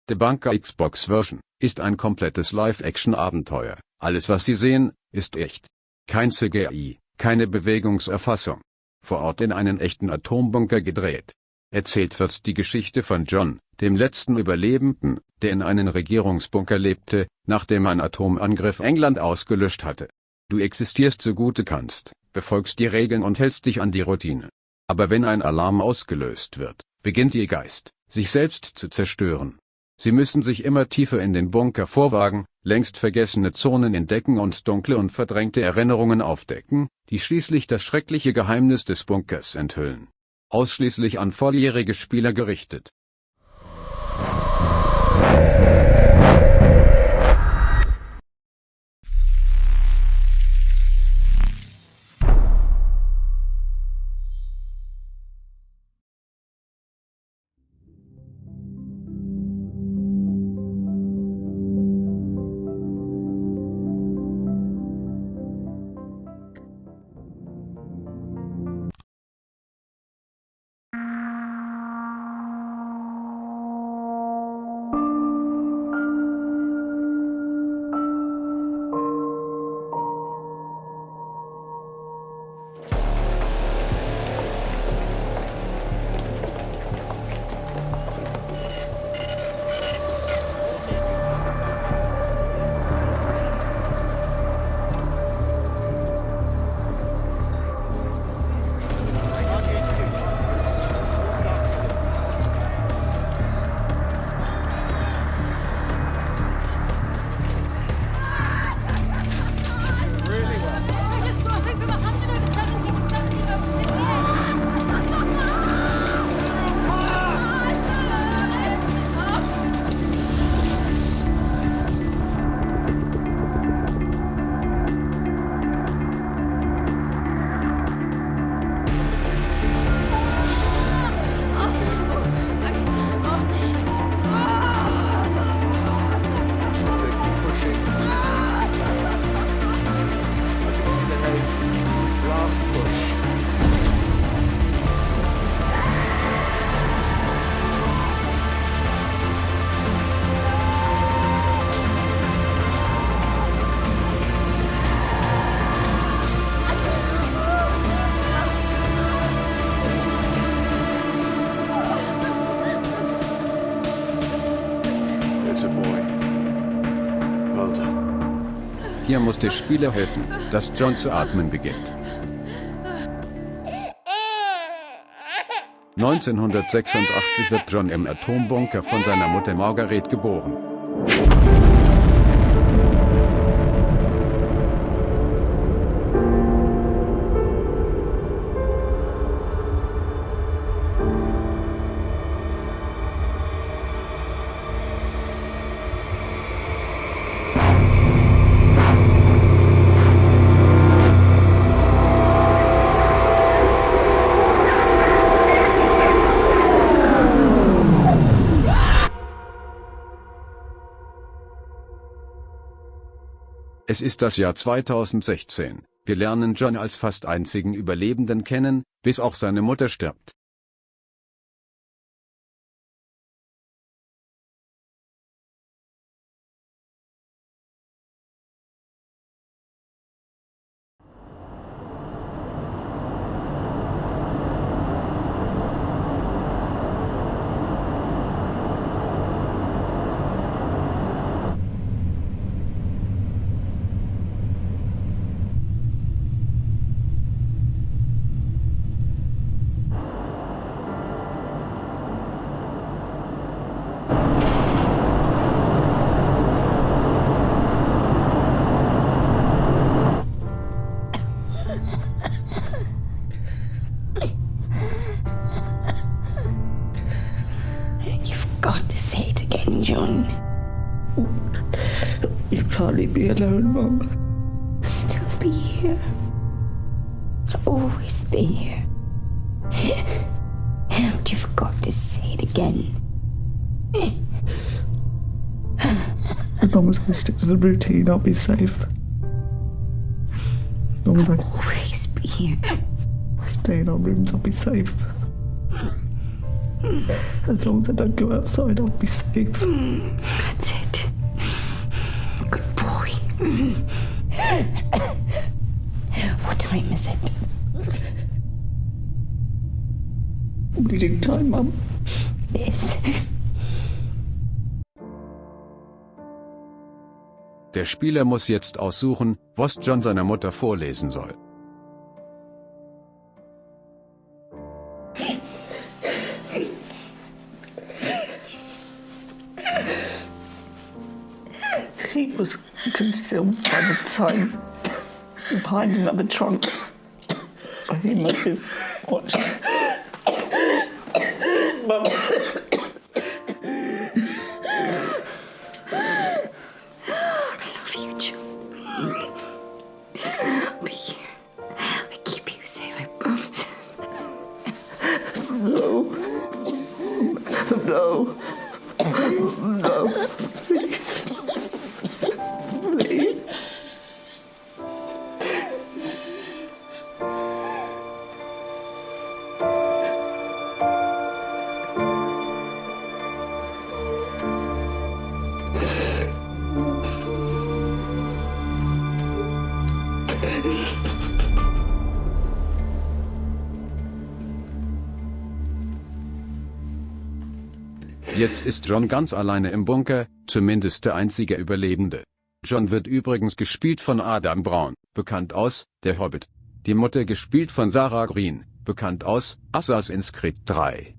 The Bunker Xbox-Version ist ein komplettes Live-Action-Abenteuer. Alles, was Sie sehen, ist echt. Kein CGI, keine Bewegungserfassung. Vor Ort in einen echten Atombunker gedreht. Erzählt wird die Geschichte von John, dem letzten Überlebenden, der in einen Regierungsbunker lebte, nachdem ein Atomangriff England ausgelöscht hatte. Du existierst so gut du kannst, befolgst die Regeln und hältst dich an die Routine. Aber wenn ein Alarm ausgelöst wird, beginnt ihr Geist, sich selbst zu zerstören. Sie müssen sich immer tiefer in den Bunker vorwagen, längst vergessene Zonen entdecken und dunkle und verdrängte Erinnerungen aufdecken, die schließlich das schreckliche Geheimnis des Bunkers enthüllen. Ausschließlich an volljährige Spieler gerichtet. Hier muss der Spieler helfen, dass John zu atmen beginnt. 1986 wird John im Atombunker von seiner Mutter Margaret geboren. Es ist das Jahr 2016. Wir lernen John als fast einzigen Überlebenden kennen, bis auch seine Mutter stirbt. John. You can't leave me alone, Mum. I'll still be here. I'll always be here. You forgot to say it again. As long as I stick to the routine, I'll be safe. As long as I always be here. stay in our rooms, I'll be safe. As long as I don't go outside, I'll be safe. That's it. Good boy. What time is it? Bleeding time, Mum. Yes. Der Spieler muss jetzt aussuchen, was John seiner Mutter vorlesen soll. He was concealed by the time behind another trunk. He must be watching. Mum. I love you, John. I'll be here. I keep you safe, I promise. No. No. No. Please. Please. Jetzt ist John ganz alleine im Bunker, zumindest der einzige Überlebende. John wird übrigens gespielt von Adam Braun, bekannt aus Der Hobbit. Die Mutter gespielt von Sarah Greene, bekannt aus Assassin's Creed 3.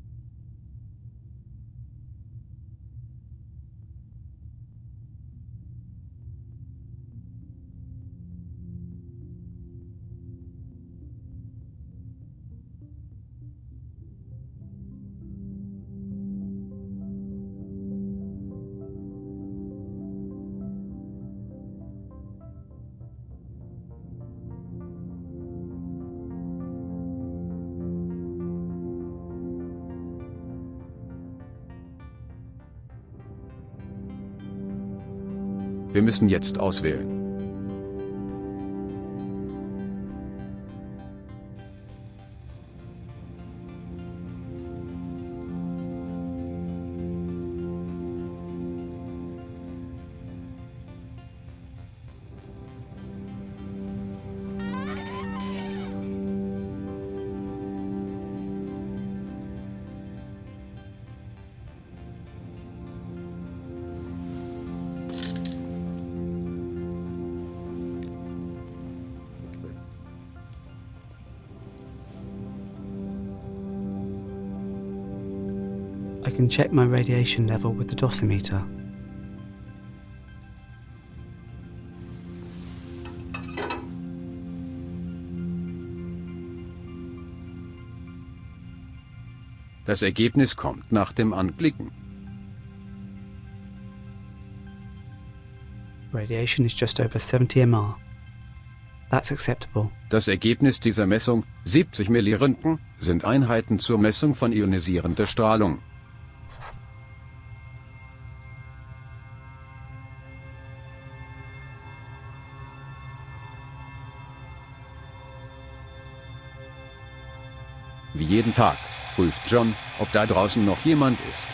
Wir müssen jetzt auswählen. I can check my radiation level with the dosimeter. Das Ergebnis kommt nach dem Anklicken. Radiation is just over 70 mR. That's acceptable. Das Ergebnis dieser Messung, 70 Milliröntgen, sind Einheiten zur Messung von ionisierender Strahlung. Wie jeden Tag prüft John, ob da draußen noch jemand ist.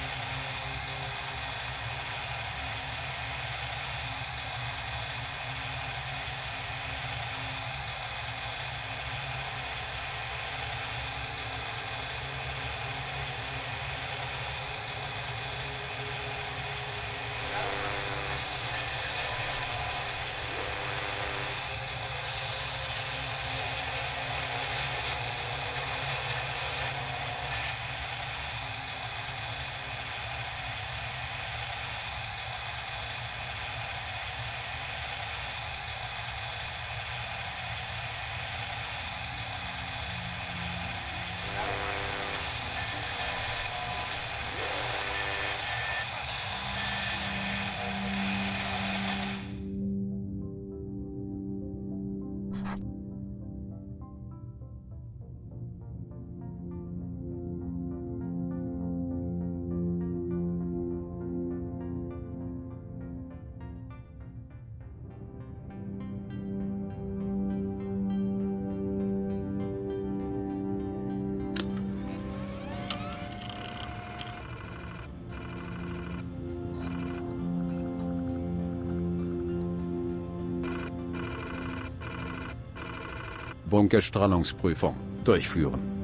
Atombunker-Strahlungsprüfung durchführen.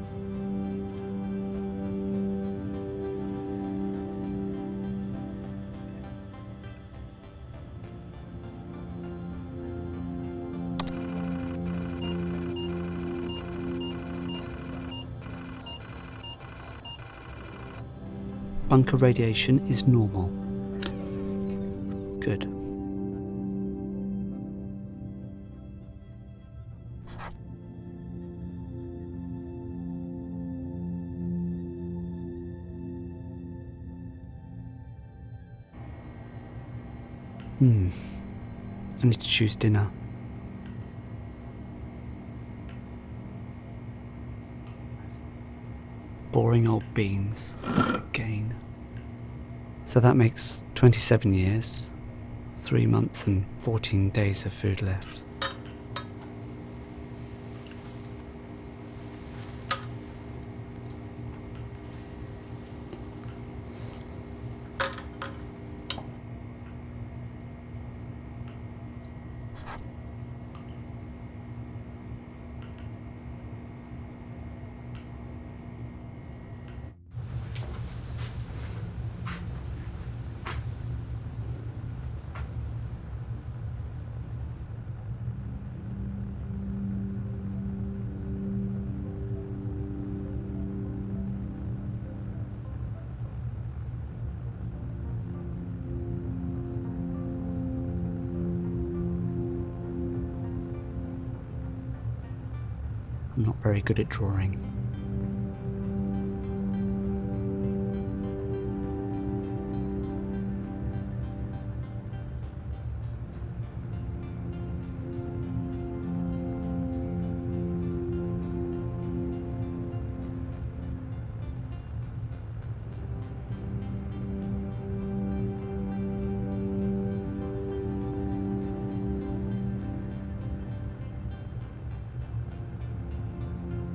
Bunker radiation is normal. Good. I need to choose dinner. Boring old beans. Again. So that makes 27 years, 3 months and 14 days of food left. I'm not very good at drawing.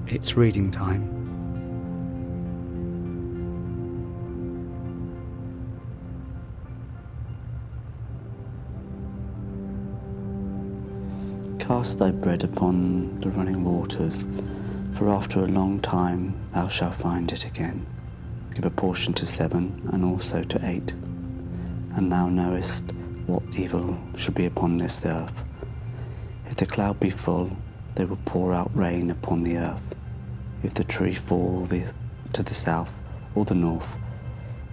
It's reading time. Cast thy bread upon the running waters, for after a long time thou shalt find it again. Give a portion to 7, and also to 8. And thou knowest what evil should be upon this earth. If the cloud be full, they will pour out rain upon the earth. If the tree fall to the south or the north,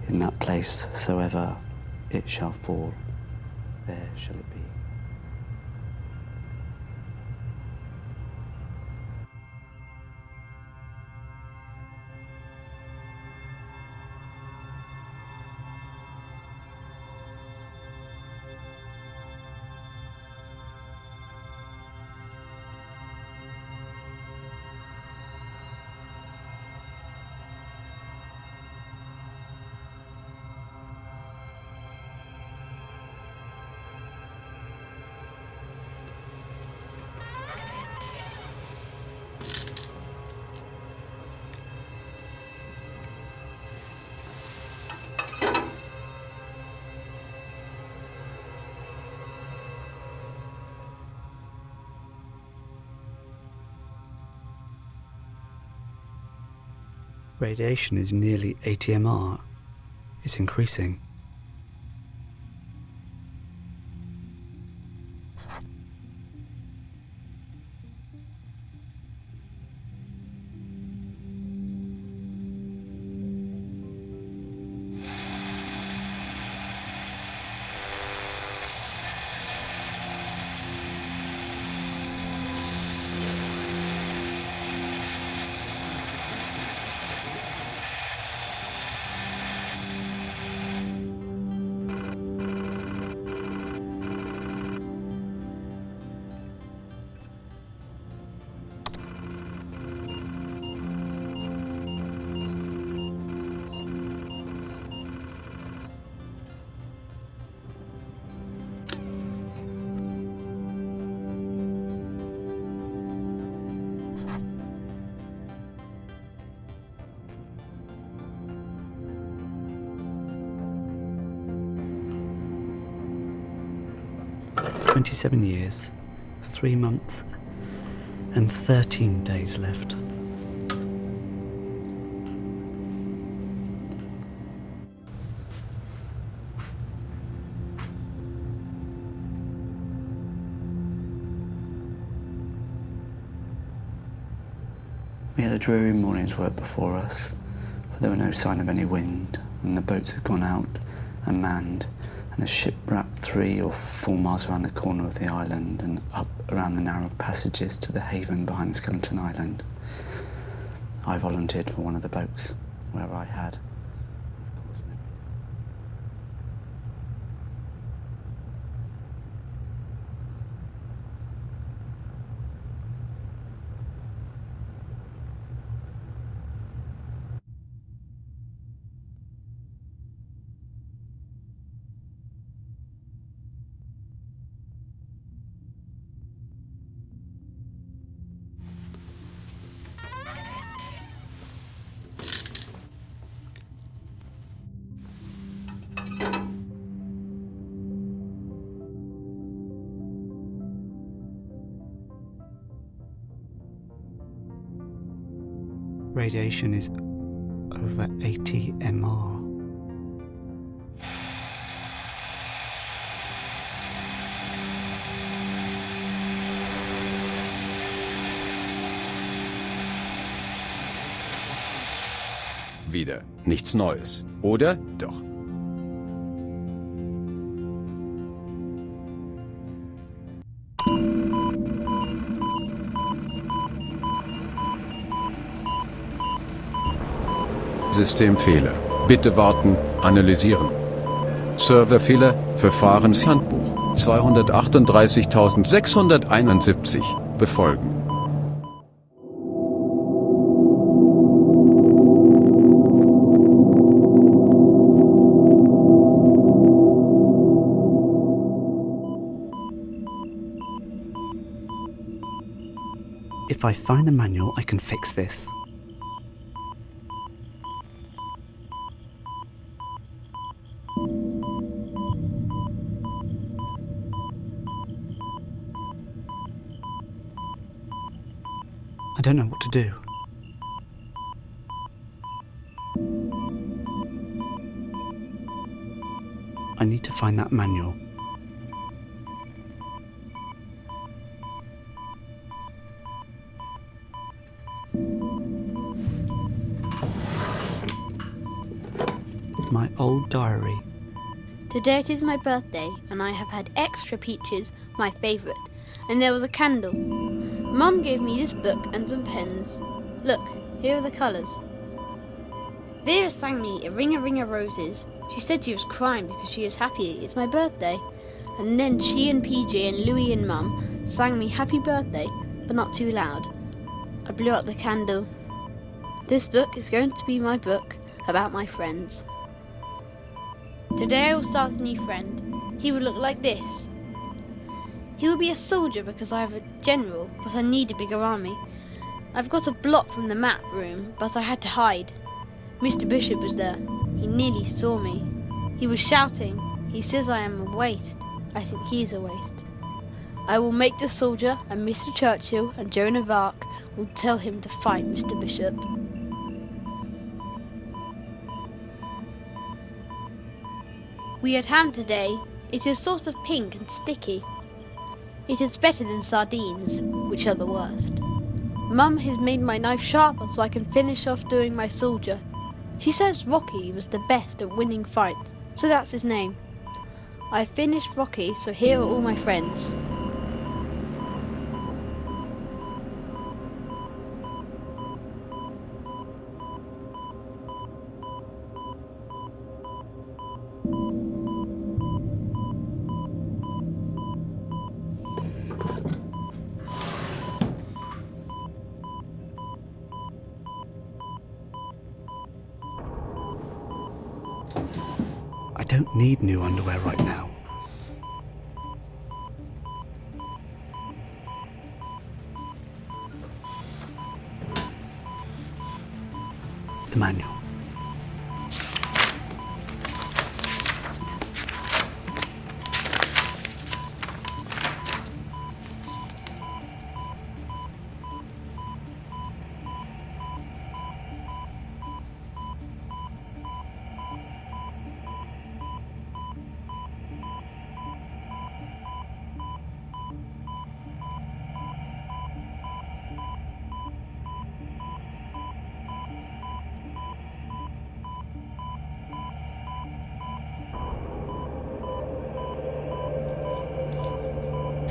in that place soever it shall fall, there shall it be. Radiation is nearly 80 MR. It's increasing. "27 years, 3 months, and 13 days left. We had a dreary morning's work before us, for there were no sign of any wind, and the boats had gone out and manned, and the ship wrapped 3 or 4 miles around the corner of the island and up around the narrow passages to the haven behind the Skeleton Island. I volunteered for one of the boats, where I had, of course, no business. Radiation is over 80 MR. Wieder nichts Neues, oder? Doch. Systemfehler. Bitte warten, analysieren. Serverfehler, Verfahrenshandbuch 238.671, befolgen. If I find the manual, I can fix this. I don't know what to do. I need to find that manual. My old diary. Today it is my birthday, and I have had extra peaches, my favourite, and there was a candle. Mum gave me this book and some pens. Look, here are the colours. Vera sang me a ring of roses. She said she was crying because she is happy it's my birthday. And then she and PJ and Louie and Mum sang me happy birthday, but not too loud. I blew out the candle. This book is going to be my book about my friends. Today I will start a new friend. He will look like this. He will be a soldier because I have a general, but I need a bigger army. I've got a block from the map room, but I had to hide. Mr. Bishop was there. He nearly saw me. He was shouting. He says I am a waste. I think he is a waste. I will make the soldier, and Mr. Churchill and Joan of Arc will tell him to fight Mr. Bishop. We had ham today. It is sort of pink and sticky. It is better than sardines, which are the worst. Mum has made my knife sharper so I can finish off doing my soldier. She says Rocky was the best at winning fights, so that's his name. I finished Rocky, so here are all my friends. I don't need new underwear right now. The manual.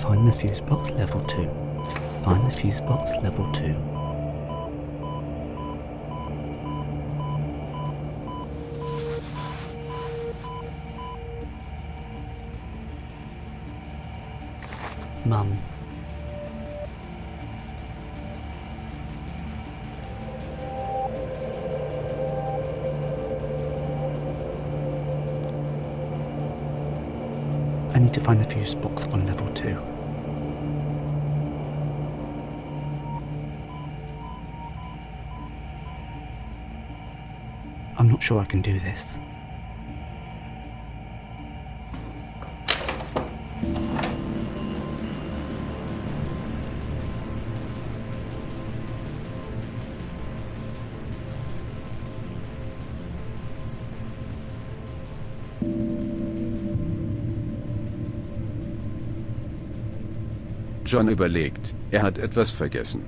Find the fuse box level 2. Find the fuse box level 2. Mum. I need to find the fuse box on level 2. I'm not sure I can do this. John überlegt, er hat etwas vergessen.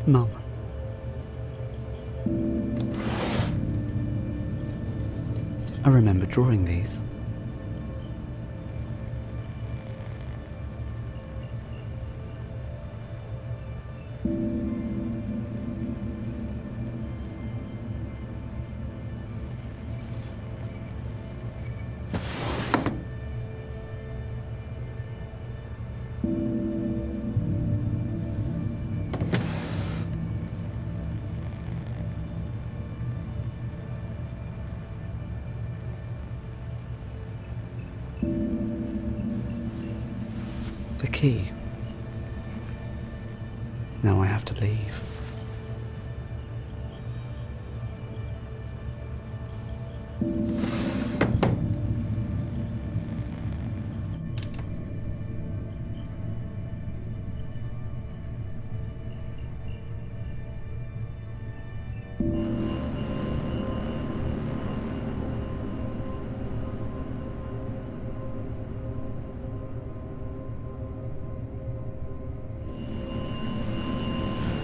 Mum. I remember drawing these. The key. Now I have to leave.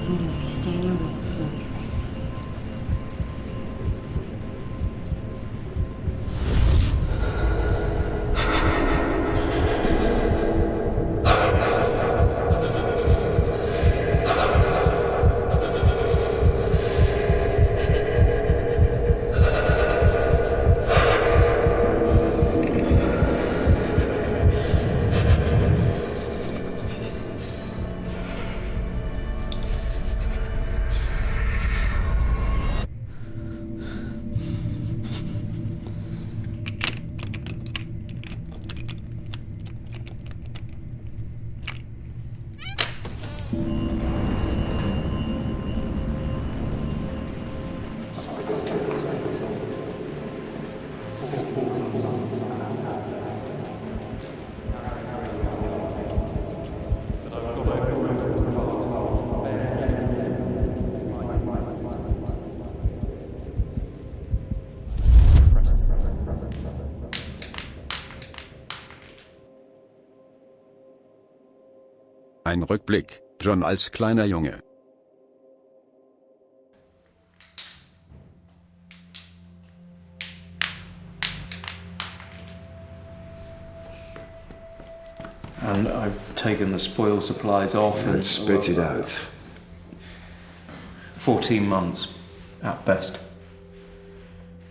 You know, if you stay in your room, you'll be safe. Ein Rückblick, John als kleiner Junge. And I've taken the spoil supplies off and spit it out. 14 months, at best.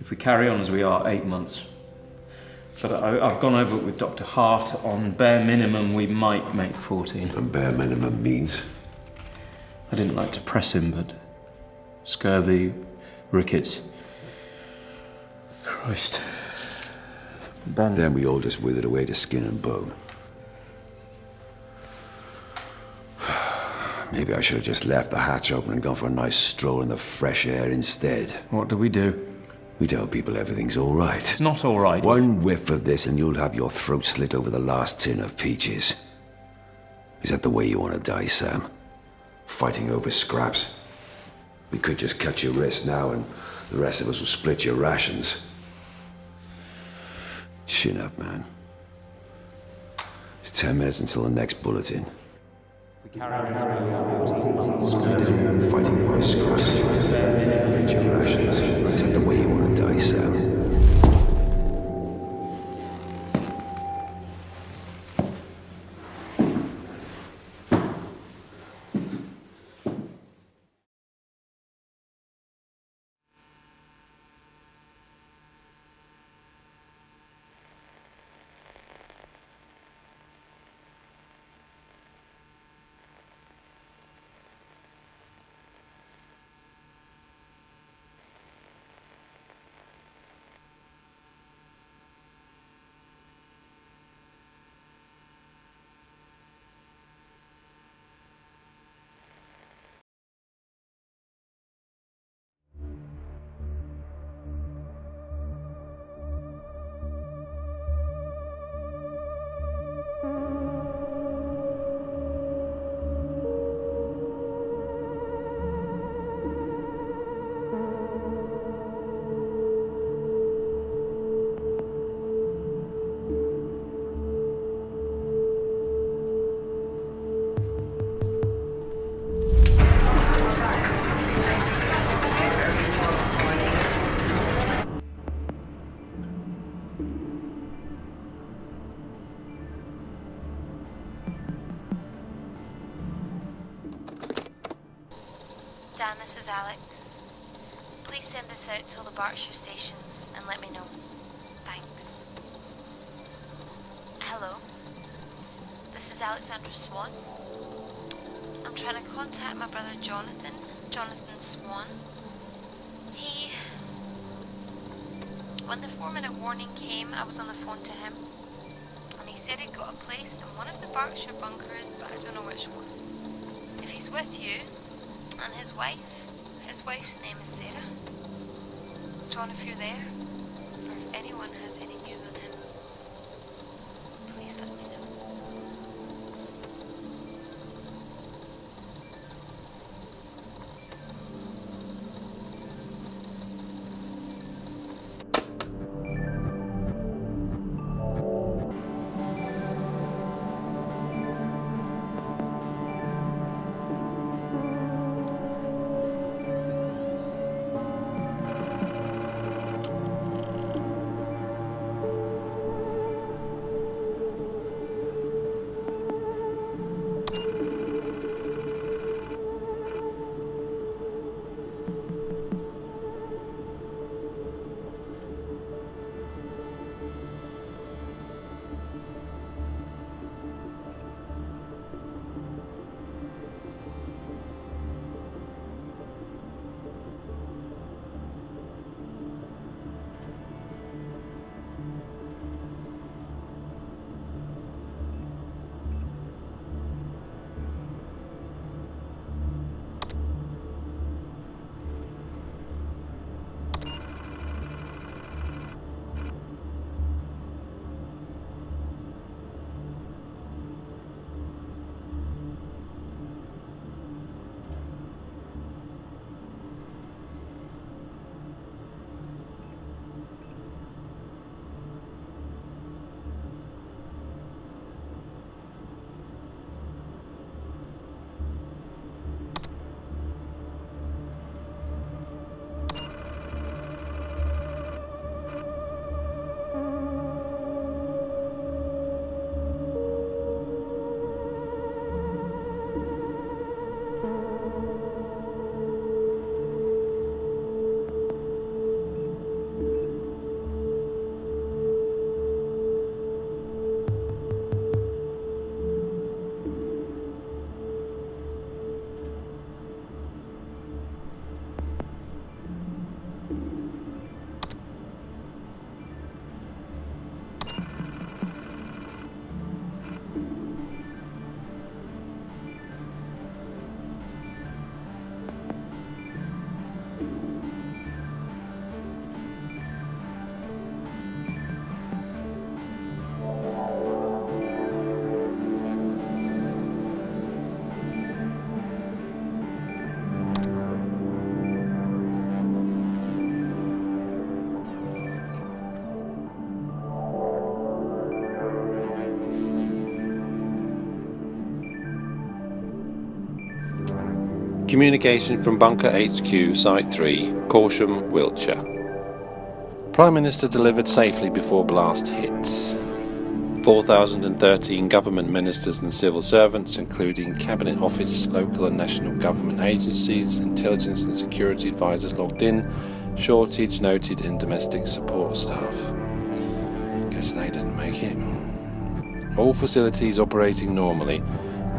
If we carry on as we are, 8 months. But I've gone over it with Dr. Hart. On bare minimum, we might make 14. And bare minimum means? I didn't like to press him, but scurvy, rickets. Christ. Then we all just withered away to skin and bone. Maybe I should have just left the hatch open and gone for a nice stroll in the fresh air instead. What do? We tell people everything's all right. It's not all right. One whiff of this and you'll have your throat slit over the last tin of peaches. Is that the way you want to die, Sam? Fighting over scraps? We could just cut your wrist now and the rest of us will split your rations. Chin up, man. 10 minutes until the next bulletin. If we carry on as we are 14 months, Fighting over scraps. Get your rations. Is that the way you want to die, Sam? Dan, this is Alex. Please send this out to all the Berkshire stations and let me know. Thanks. Hello. This is Alexandra Swan. I'm trying to contact my brother Jonathan Swan. When the 4-minute warning came, I was on the phone to him. And he said he'd got a place in one of the Berkshire bunkers, but I don't know which one. If he's with you, and his wife's name is Sarah. John, if you're there, or if anyone has any news on him, please let me know. Communication from Bunker HQ, Site 3, Corsham, Wiltshire. Prime Minister delivered safely before blast hits. 4,013 government ministers and civil servants, including Cabinet Office, local and national government agencies, intelligence and security advisors logged in. Shortage noted in domestic support staff. Guess they didn't make it. All facilities operating normally.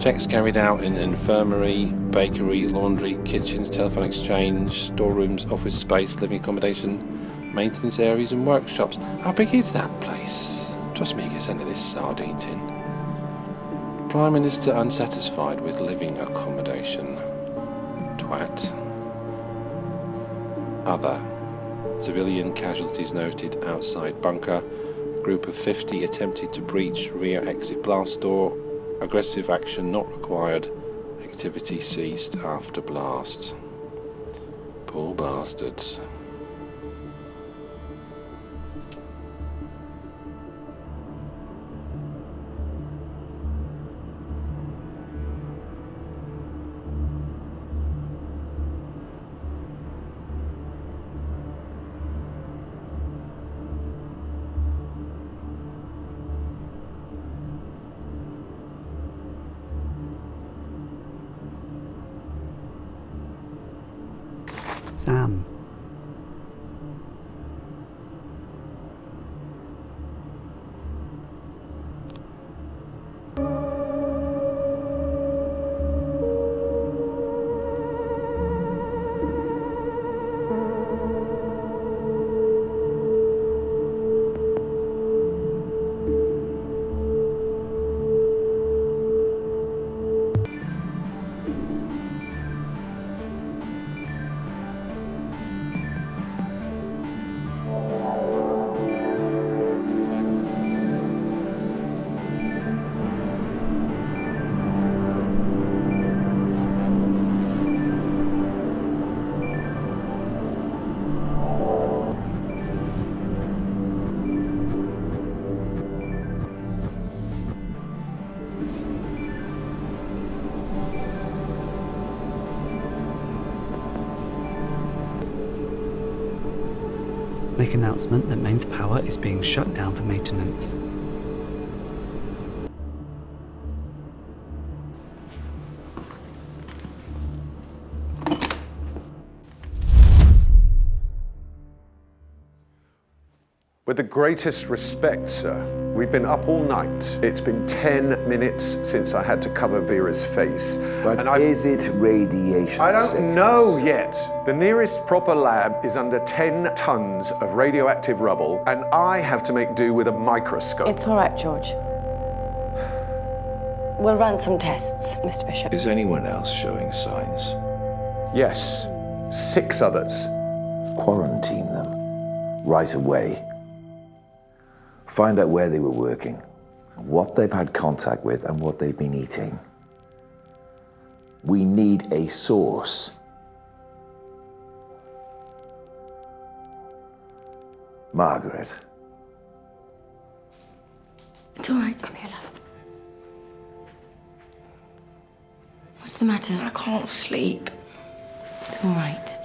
Checks carried out in infirmary, bakery, laundry, kitchens, telephone exchange, storerooms, office space, living accommodation, maintenance areas and workshops. How big is that place? Trust me, you get sent to this sardine tin. Prime Minister unsatisfied with living accommodation. Twat. Other. Civilian casualties noted outside bunker. A group of 50 attempted to breach rear exit blast door. Aggressive action not required. Activity ceased after blast. Poor bastards. Sam. Make announcement that mains power is being shut down for maintenance. With the greatest respect, sir, we've been up all night. It's been 10 minutes since I had to cover Vera's face. But is it radiation I don't sickness? know yet. The nearest proper lab is under 10 tons of radioactive rubble, and I have to make do with a microscope. It's all right, George. We'll run some tests, Mr. Bishop. Is anyone else showing signs? Yes, 6 others. Quarantine them right away. Find out where they were working, what they've had contact with, and what they've been eating. We need a source. Margaret. It's all right. Come here, love. What's the matter? I can't sleep. It's all right.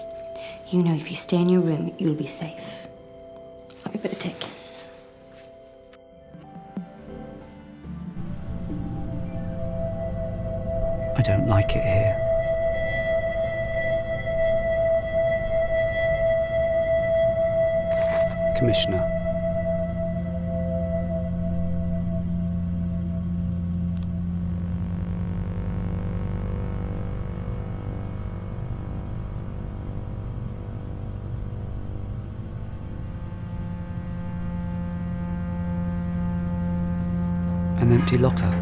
You know if you stay in your room, you'll be safe. Have a bit of tick. I don't like it here. Commissioner. An empty locker.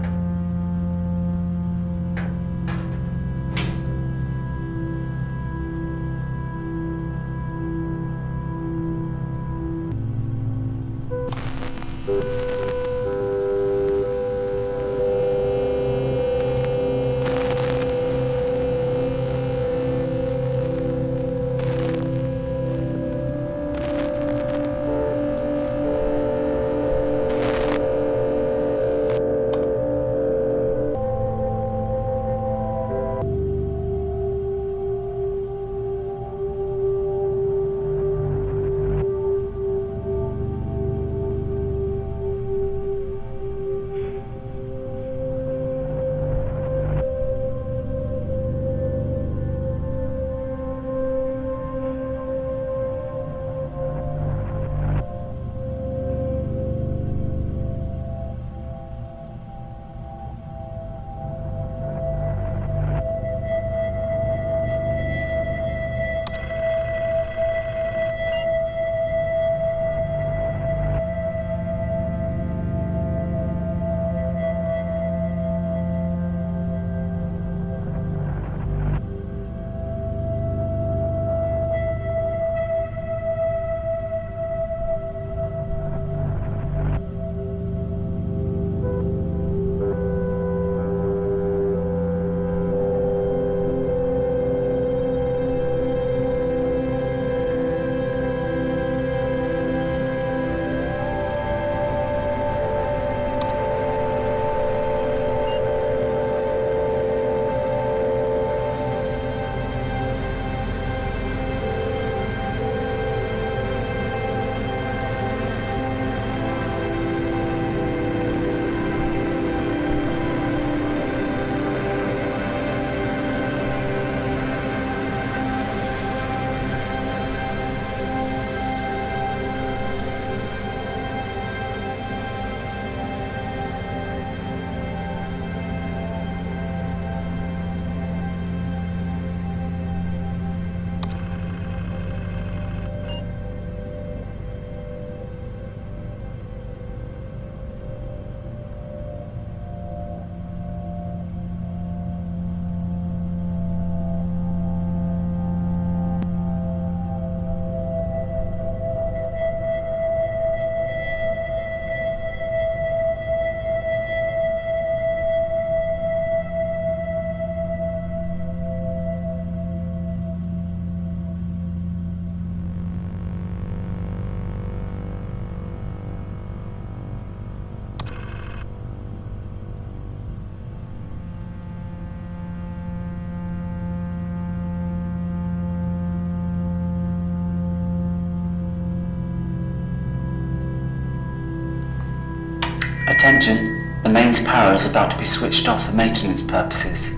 Attention, the mains power is about to be switched off for maintenance purposes.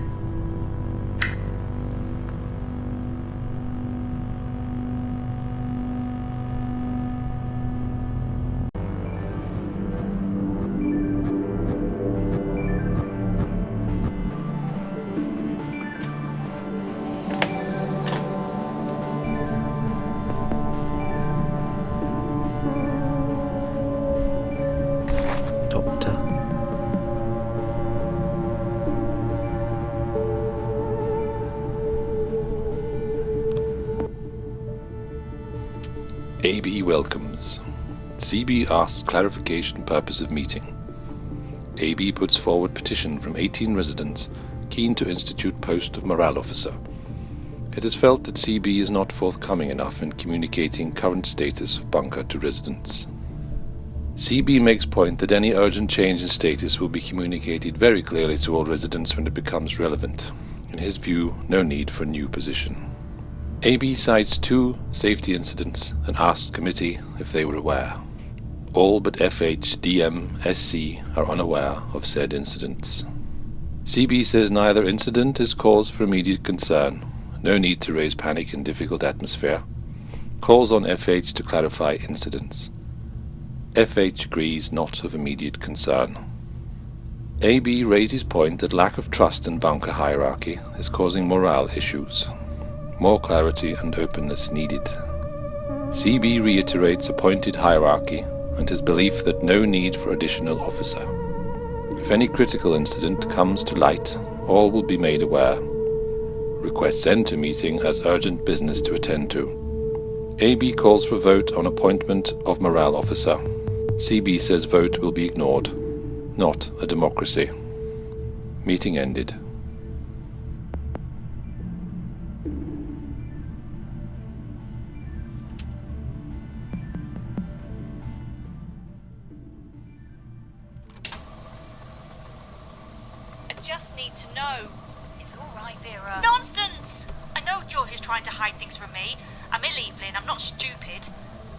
AB welcomes. CB asks clarification purpose of meeting. AB puts forward petition from 18 residents keen to institute post of morale officer. It is felt that CB is not forthcoming enough in communicating current status of bunker to residents. CB makes point that any urgent change in status will be communicated very clearly to all residents when it becomes relevant. In his view, no need for a new position. AB cites 2 safety incidents and asks committee if they were aware. All but FH, DM, SC are unaware of said incidents. CB says neither incident is cause for immediate concern, no need to raise panic in difficult atmosphere. Calls on FH to clarify incidents. FH agrees not of immediate concern. AB raises point that lack of trust in bunker hierarchy is causing morale issues. More clarity and openness needed. CB reiterates appointed hierarchy and his belief that no need for additional officer. If any critical incident comes to light, all will be made aware. Requests enter meeting as urgent business to attend to. AB calls for vote on appointment of morale officer. CB says vote will be ignored. Not a democracy. Meeting ended. Just need to know. It's all right, Vera. Nonsense! I know George is trying to hide things from me. I'm ill, Evelyn. I'm not stupid.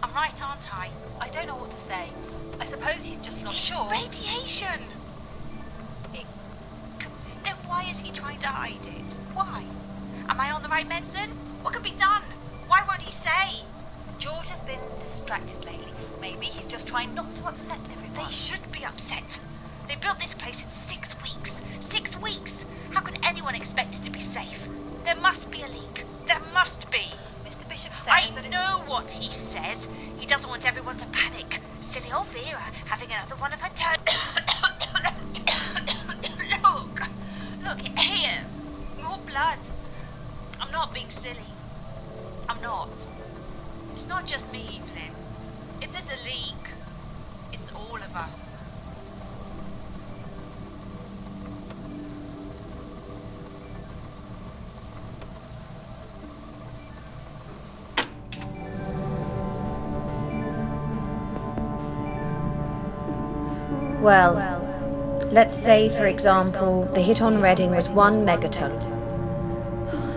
I'm right, aren't I? I don't know what to say. I suppose he's just not sure. Radiation! Then why is he trying to hide it? Why? Am I on the right medicine? What can be done? Why won't he say? George has been distracted lately. Maybe he's just trying not to upset everyone. They should be upset. They built this place in 6 weeks. 6 weeks! How can anyone expect it to be safe? There must be a leak. There must be. Mr. Bishop says I know what he says. He doesn't want everyone to panic. Silly old Vera having another one of her turns. Look here. More blood. I'm not being silly. I'm not. It's not just me, Evelyn. If there's a leak, it's all of us. Well, let's say, for example, the hit on Reading was 1 megaton.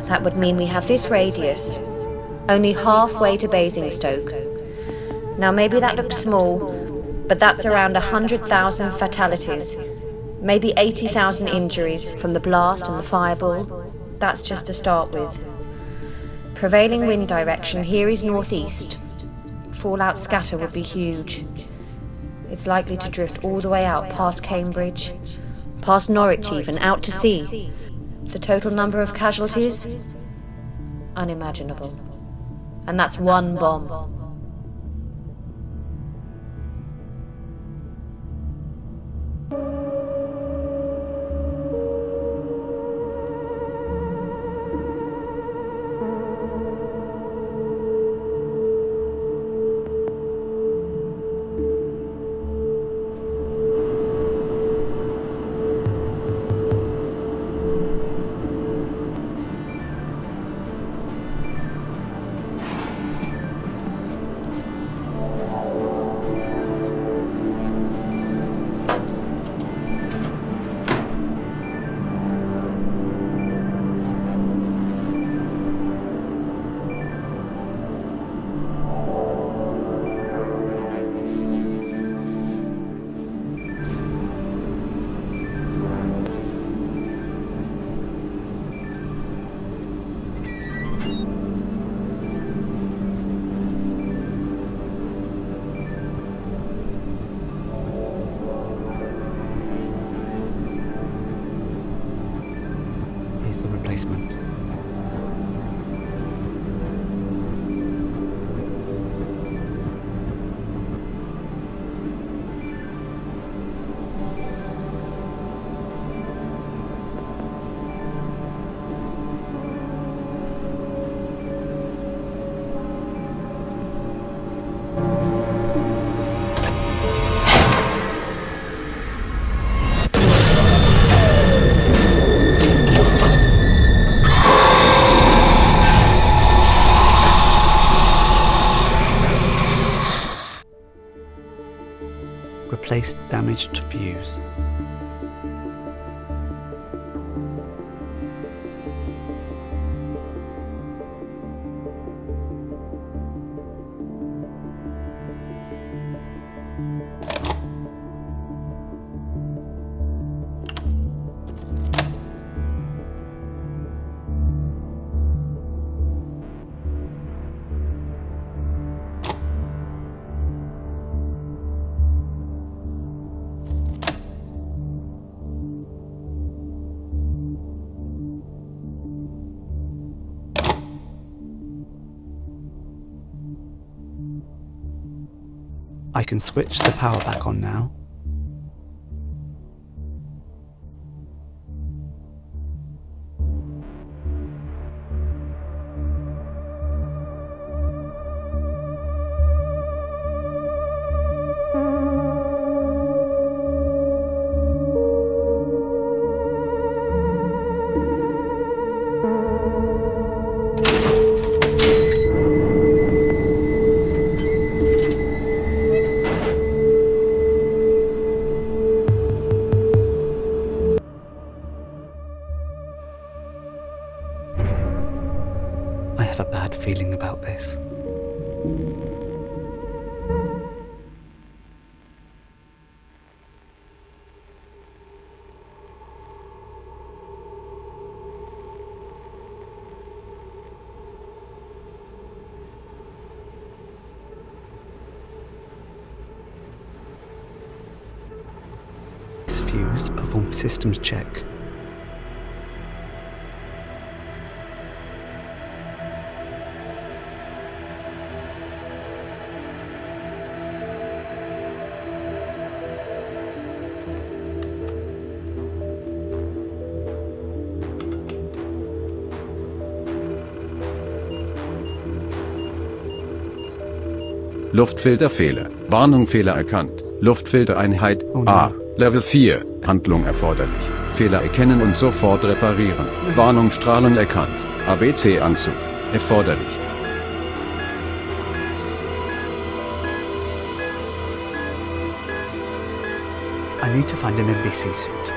That would mean we have this radius, only halfway to Basingstoke. Now maybe that looks small, but that's around 100,000 fatalities, maybe 80,000 injuries from the blast and the fireball. That's just to start with. Prevailing wind direction here is northeast. Fallout scatter would be huge. It's likely to drift all the way out past Cambridge, past Norwich even, out to sea. The total number of casualties? Unimaginable. And that's 1 bomb. misplaced damaged fuse. I can switch the power back on now. I have a bad feeling about this. This fuse performs systems check. Luftfilterfehler. Warnung, Fehler erkannt. Luftfiltereinheit A. Level 4. Handlung erforderlich. Fehler erkennen und sofort reparieren. Warnung, Strahlung erkannt. ABC-Anzug. Erforderlich. I need to find an NBC suit.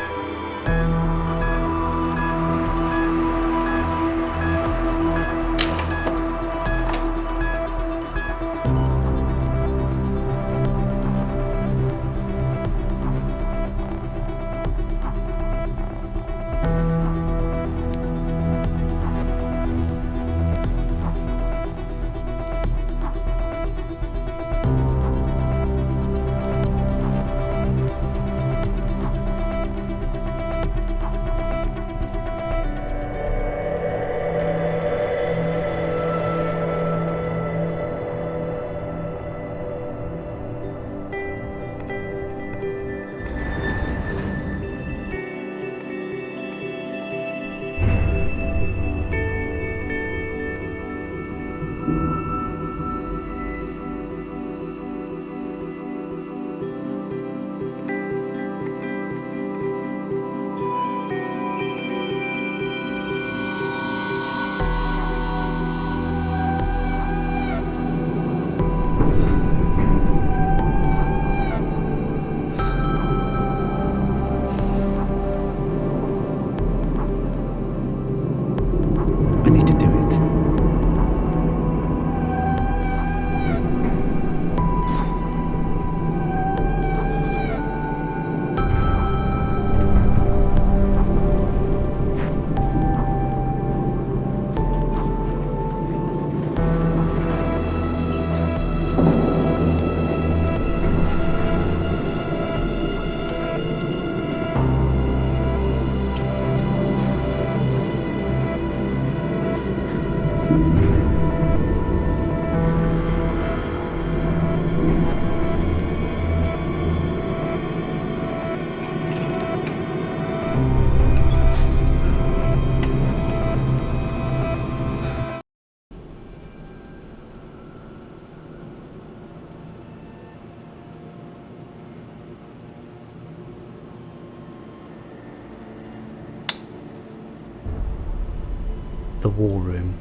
The war room.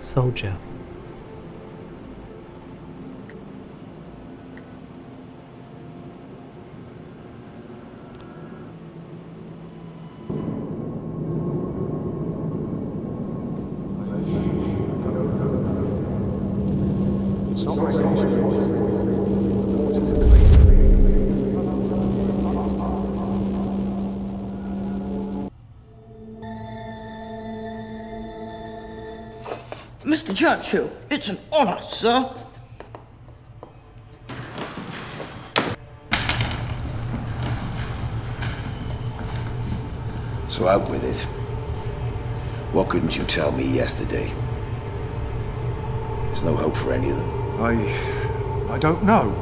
Soldier. not radiation poisoning. Water's clean. Mr. Churchill, it's an honour, sir. So out with it. What couldn't you tell me yesterday? There's no hope for any of them. I don't know.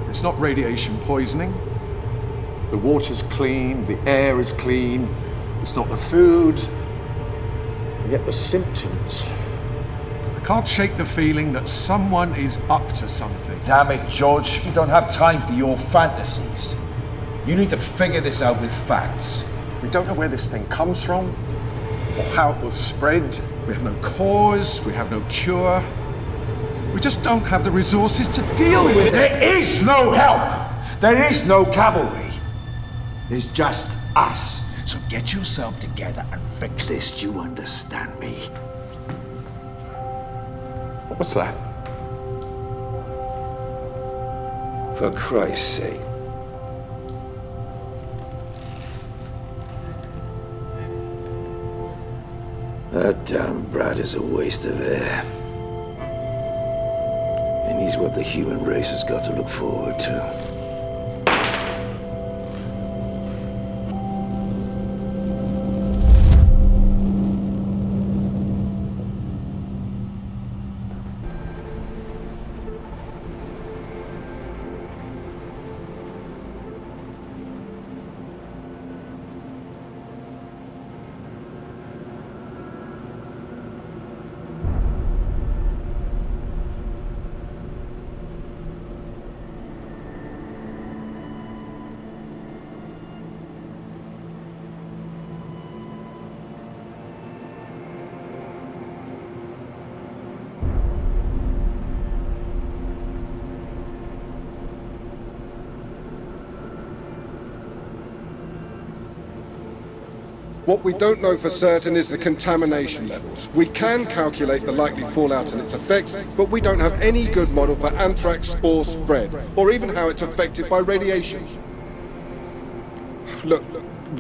It's not radiation poisoning. The water's clean, the air is clean, it's not the food. And yet the symptoms. I can't shake the feeling that someone is up to something. Damn it, George. We don't have time for your fantasies. You need to figure this out with facts. We don't know where this thing comes from, or how it will spread. We have no cause, we have no cure. We just don't have the resources to deal with it. There is no help! There is no cavalry. There's just us. So get yourself together and fix this, do you understand me? What's that? For Christ's sake. That damn brat is a waste of air. And he's what the human race has got to look forward to. What we don't know for certain is the contamination levels. We can calculate the likely fallout and its effects, but we don't have any good model for anthrax spore spread, or even how it's affected by radiation. Look,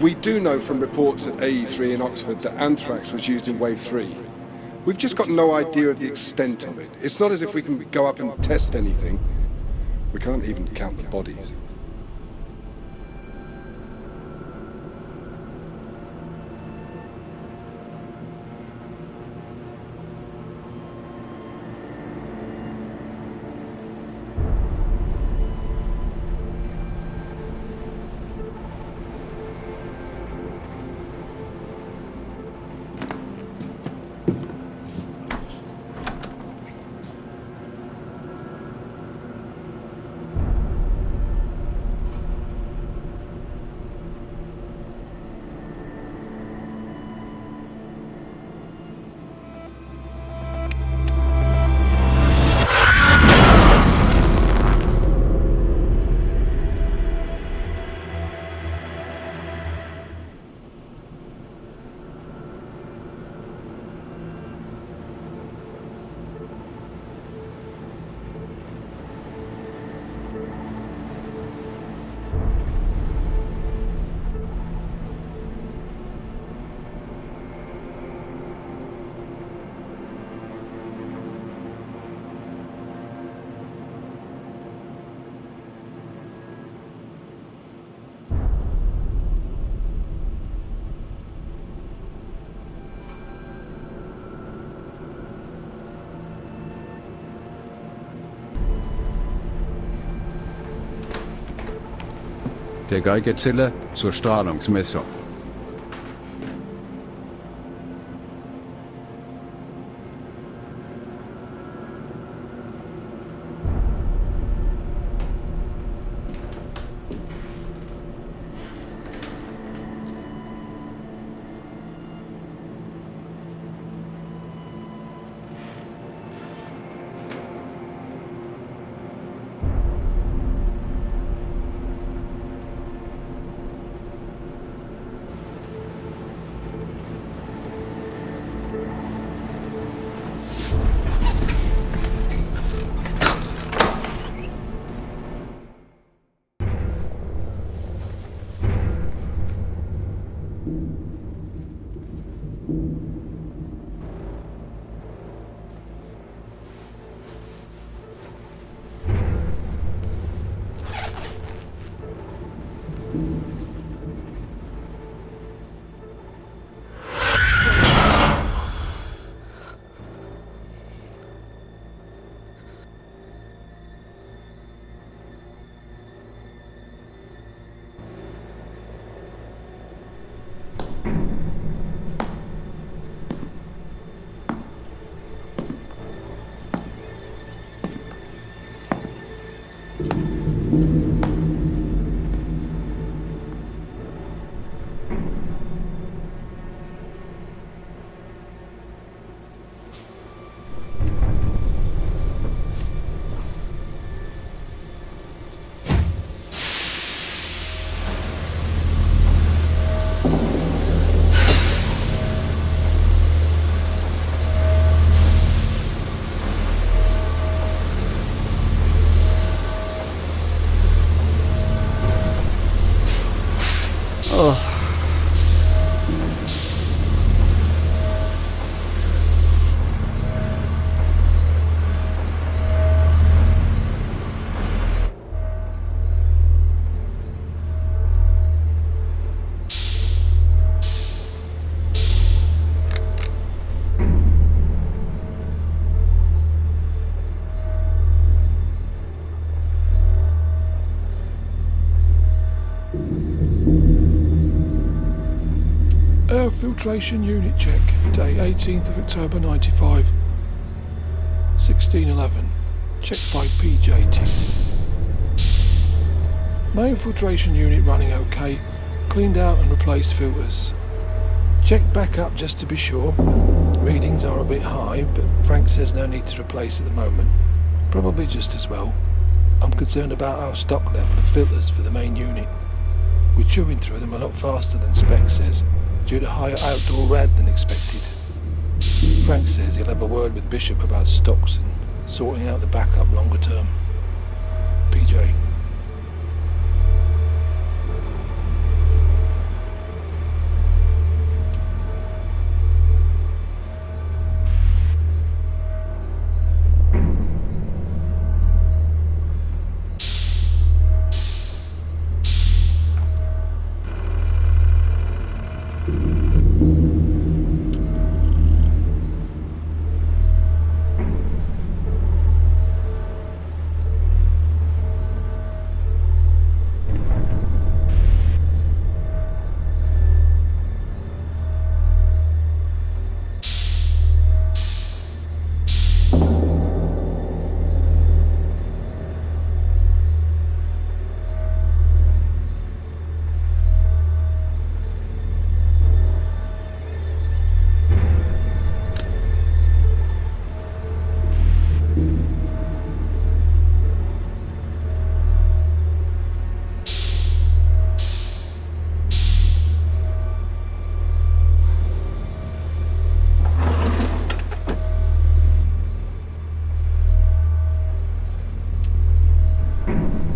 we do know from reports at AE3 in Oxford that anthrax was used in Wave 3. We've just got no idea of the extent of it. It's not as if we can go up and test anything. We can't even count the bodies. Der Geigezähler zur Strahlungsmessung. Infiltration unit check, day 18th of October 95. 1611. Checked by PJT. Main filtration unit running okay. Cleaned out and replaced filters. Checked back up just to be sure. Readings are a bit high, but Frank says no need to replace at the moment. Probably just as well. I'm concerned about our stock level of filters for the main unit. We're chewing through them a lot faster than Spec says, due to higher outdoor rad than expected. Frank says he'll have a word with Bishop about stocks and sorting out the backup longer term. PJ.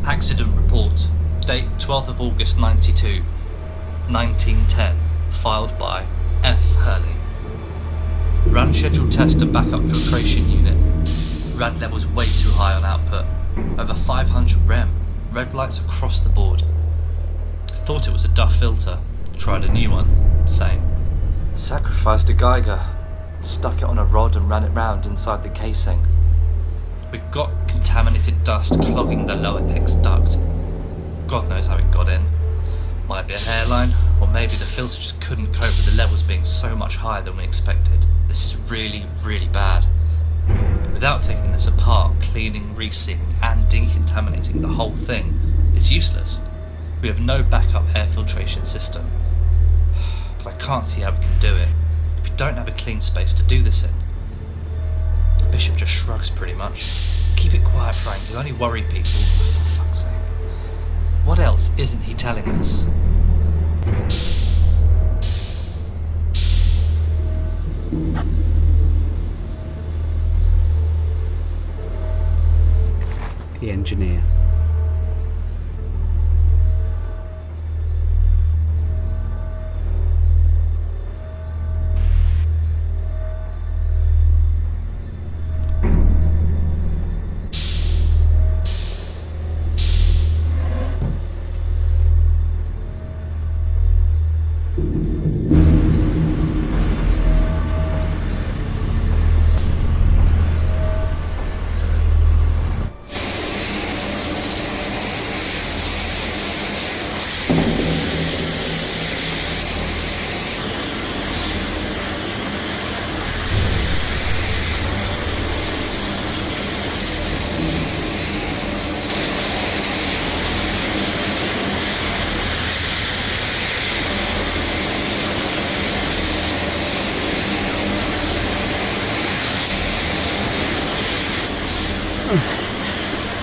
Accident report, date 12th of August 92, 1910, filed by F. Hurley. Ran scheduled test of backup filtration unit. Rad levels way too high on output, over 500 rem, red lights across the board. Thought it was a Duff filter, tried a new one, same. Sacrificed a Geiger, stuck it on a rod and ran it round inside the casing. We got contaminated dust clogging the lower X duct. God knows how it got in. Might be a hairline, or maybe the filter just couldn't cope with the levels being so much higher than we expected. This is really, really bad. Without taking this apart, cleaning, resealing, and decontaminating the whole thing is useless. We have no backup air filtration system. But I can't see how we can do it. We don't have a clean space to do this in. Bishop just shrugs pretty much. Keep it quiet, Frank, you only worry people. For fuck's sake. What else isn't he telling us? The engineer.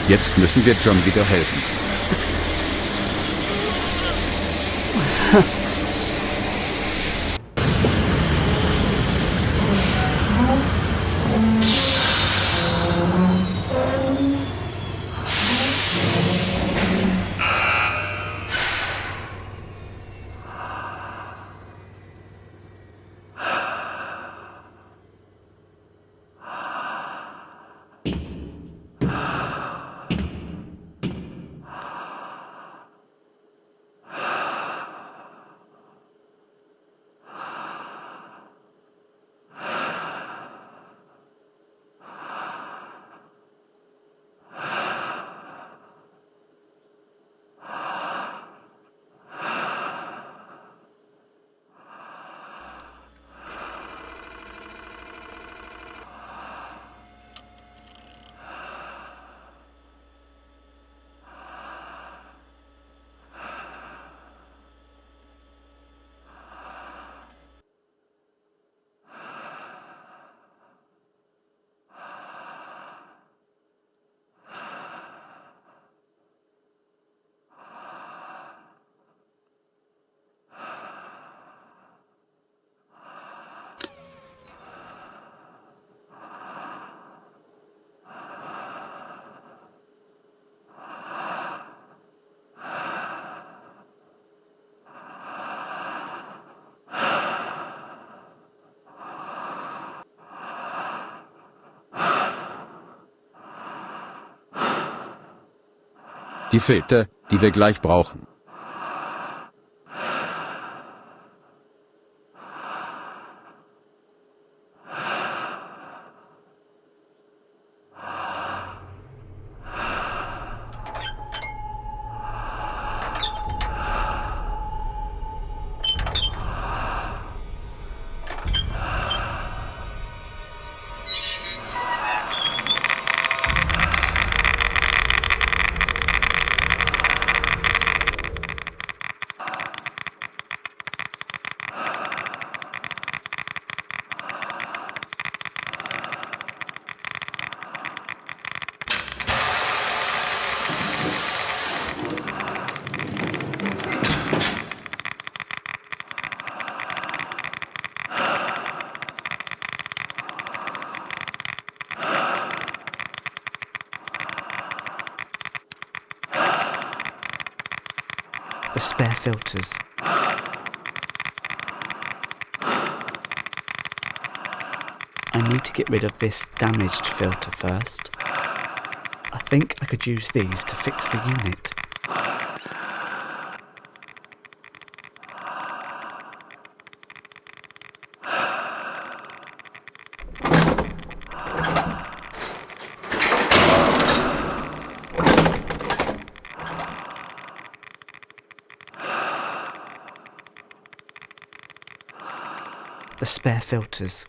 Jetzt müssen wir John wieder helfen. Die Filter, die wir gleich brauchen. The spare filters. I need to get rid of this damaged filter first. I think I could use these to fix the unit. The spare filters.